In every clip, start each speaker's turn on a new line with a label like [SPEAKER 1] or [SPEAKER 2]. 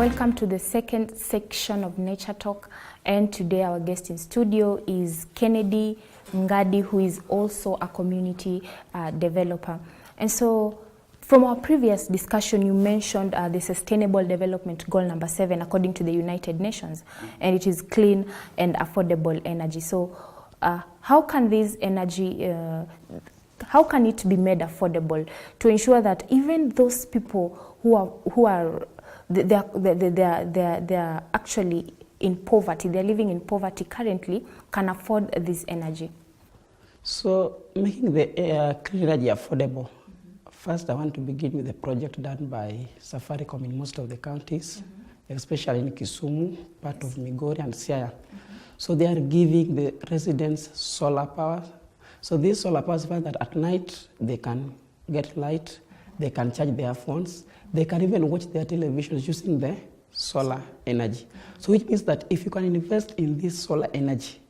[SPEAKER 1] Welcome to the second section of Nature Talk, and today our guest in studio is Kennedy Ngadi, who is also a community developer. And so from our previous discussion, you mentioned the Sustainable Development Goal number 7 according to the United Nations, and it is clean and affordable energy. So how can this energy, how can it be made affordable to ensure that even those people who are they're actually in poverty, they're living in poverty currently, can afford this energy?
[SPEAKER 2] So making the clean energy affordable, first I want to begin with a project done by Safaricom in most of the counties, especially in Kisumu, part of Migori and Siaya. So they are giving the residents solar power. So this solar power is that at night they can get light, they can charge their phones, they can even watch their televisions using the solar energy. So which means that if you can invest in this solar energy,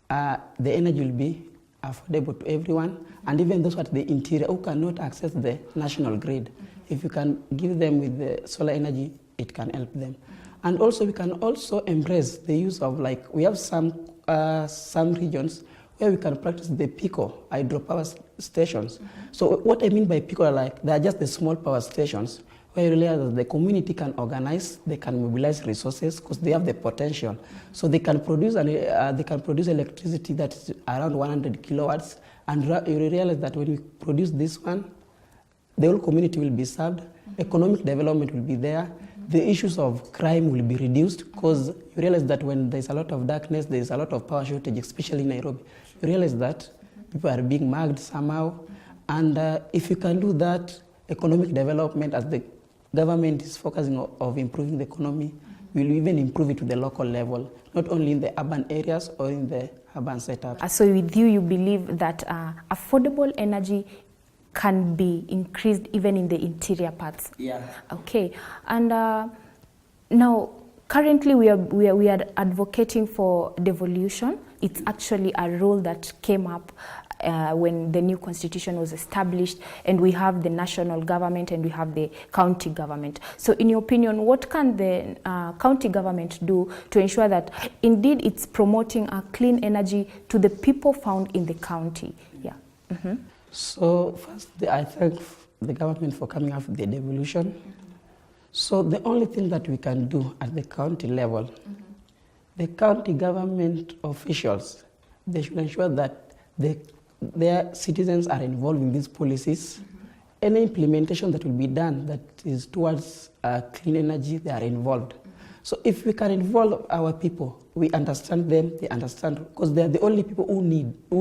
[SPEAKER 2] the energy will be affordable to everyone, and even those at the interior who cannot access the national grid. If you can give them with the solar energy, it can help them. And also we can also embrace the use of, like, we have some regions where we can practice the PICO hydropower stations. So what I mean by PICO are like, they are just the small power stations where really the community can organize, they can mobilize resources because they have the potential. So they can produce electricity that is around 100 kilowatts, and you realize that when we produce this one, the whole community will be served, economic development will be there, the issues of crime will be reduced, because you realize that when there's a lot of darkness, there's a lot of power shortage, especially in Nairobi. You realize that people are being mugged somehow, and if you can do that, economic development, as the government is focusing on improving the economy, will even improve it to the local level, not only in the urban areas or in the urban setup. So
[SPEAKER 1] with you believe that affordable energy can be increased even in the interior parts?
[SPEAKER 2] Yeah.
[SPEAKER 1] Okay. And now, currently we are advocating for devolution. It's actually a rule that came up when the new constitution was established, and we have the national government and we have the county government. So in your opinion, what can the county government do to ensure that indeed it's promoting a clean energy to the people found in the county? Yeah.
[SPEAKER 2] So first, I thank the government for coming up with the devolution. So the only thing that we can do at the county level, the county government officials, they should ensure that their citizens are involved in these policies. Any implementation that will be done that is towards clean energy, they are involved. So if we can involve our people, we understand them, they understand, because they are the only people who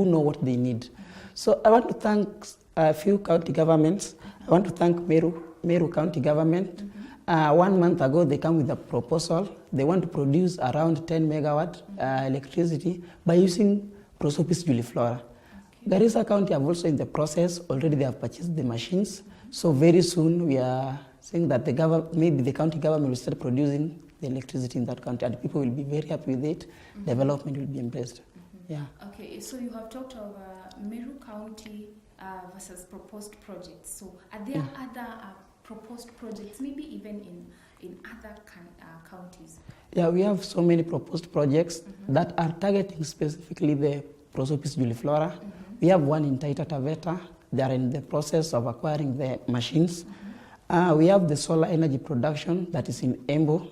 [SPEAKER 2] know what they need. So I want to thank a few county governments. I want to thank Meru County government. 1 month ago, they came with a proposal. They want to produce around 10 megawatt electricity by using Prosopis juliflora. Garissa County are also in the process. Already they have purchased the machines. So very soon we are saying that maybe the county government will start producing the electricity in that county, and people will be very happy with it. Development will be embraced. Yeah.
[SPEAKER 1] Okay, so you have talked of Meru County versus proposed projects. So are there other proposed projects, maybe even in other counties?
[SPEAKER 2] Yeah, we have so many proposed projects that are targeting specifically the Prosopis juliflora. We have one in Taita Taveta. They are in the process of acquiring the machines. We have the solar energy production that is in Embu,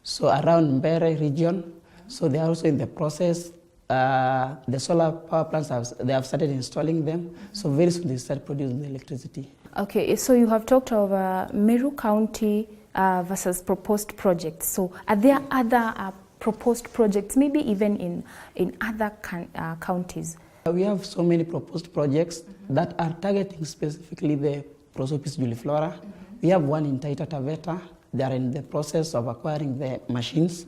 [SPEAKER 2] so around Mbere region. So they are also in the process. The solar power plants, they have started installing them. So very soon they start producing the electricity.
[SPEAKER 1] Okay, so you have talked of Meru County versus proposed projects. So are there other proposed projects, maybe even in other counties?
[SPEAKER 2] We have so many proposed projects that are targeting specifically the Prosopis juliflora. We have one in Taita Taveta. They are in the process of acquiring the machines.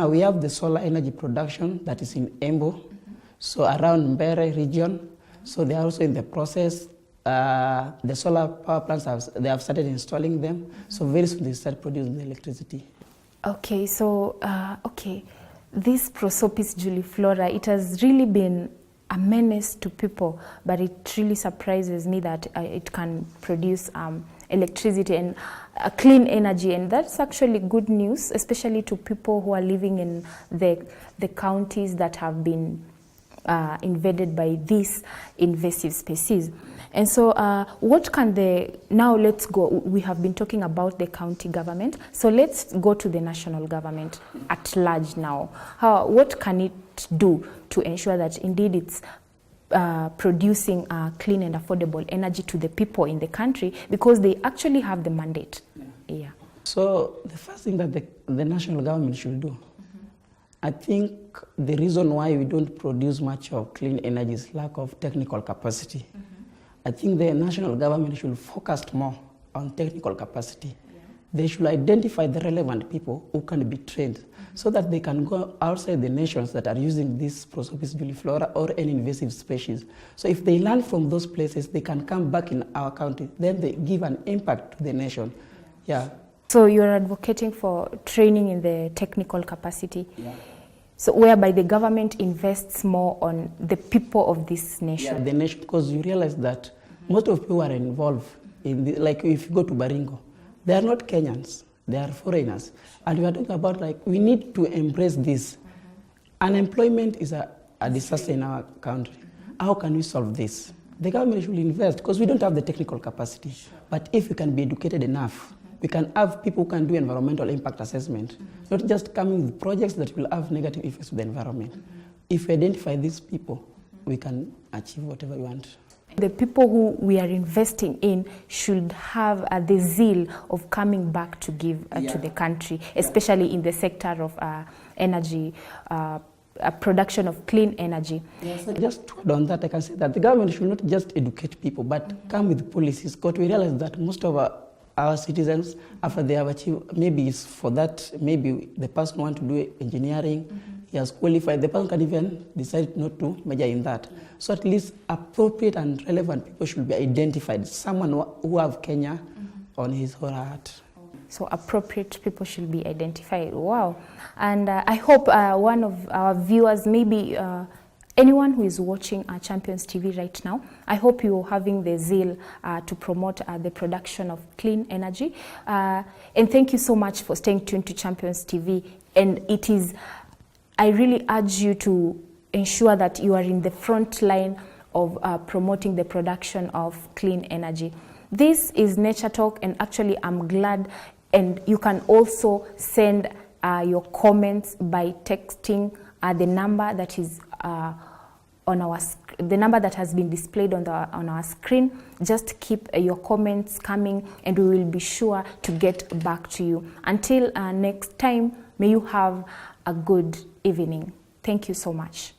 [SPEAKER 2] We have the solar energy production that is in Embu, so around Mbere region. So they are also in the process. The solar power plants, they have started installing them. So very soon they start producing the electricity.
[SPEAKER 1] Okay, so this Prosopis juliflora, it has really been a menace to people, but it really surprises me that it can produce electricity and clean energy, and that's actually good news, especially to people who are living in the counties that have been invaded by these invasive species. And so what can now let's go, we have been talking about the county government, so let's go to the national government at large now. What can it do to ensure that indeed it's producing clean and affordable energy to the people in the country, because they actually have the mandate? Yeah.
[SPEAKER 2] So the first thing that the national government should do, I think the reason why we don't produce much of clean energy is lack of technical capacity. I think the national government should focus more on technical capacity. Yeah. They should identify the relevant people who can be trained so that they can go outside the nations that are using this Prosopis juliflora or any invasive species. So if they learn from those places, they can come back in our country. Then they give an impact to the nation. Yeah.
[SPEAKER 1] So you're advocating for training in the technical capacity. Yeah. So whereby the government invests more on the people of this nation.
[SPEAKER 2] Yeah, the nation, because you realize that most of people are involved in like if you go to Baringo, they are not Kenyans, they are foreigners. And we are talking about we need to embrace this. Unemployment is a disaster in our country. How can we solve this? The government should invest, because we don't have the technical capacity. But if we can be educated enough, we can have people who can do environmental impact assessment, not just coming with projects that will have negative effects to the environment. If we identify these people, we can achieve whatever we want.
[SPEAKER 1] The people who we are investing in should have the zeal of coming back to give to the country, especially in the sector of energy, production of clean energy.
[SPEAKER 2] Yes. Just to add on that, I can say that the government should not just educate people, but come with policies, because we realize that most of our citizens, after they have achieved, maybe it's for that, maybe the person wants to do engineering, he has qualified, the person can even decide not to major in that. So at least appropriate and relevant people should be identified, someone who have Kenya on his or her heart.
[SPEAKER 1] So appropriate people should be identified. Wow. And I hope one of our viewers, maybe anyone who is watching Champions TV right now, I hope you're having the zeal to promote the production of clean energy. And thank you so much for staying tuned to Champions TV. And I really urge you to ensure that you are in the front line of promoting the production of clean energy. This is Nature Talk, and actually I'm glad, and you can also send your comments by texting the number that is the number that has been displayed on our screen. Just keep your comments coming, and we will be sure to get back to you. Until next time, may you have a good evening. Thank you so much.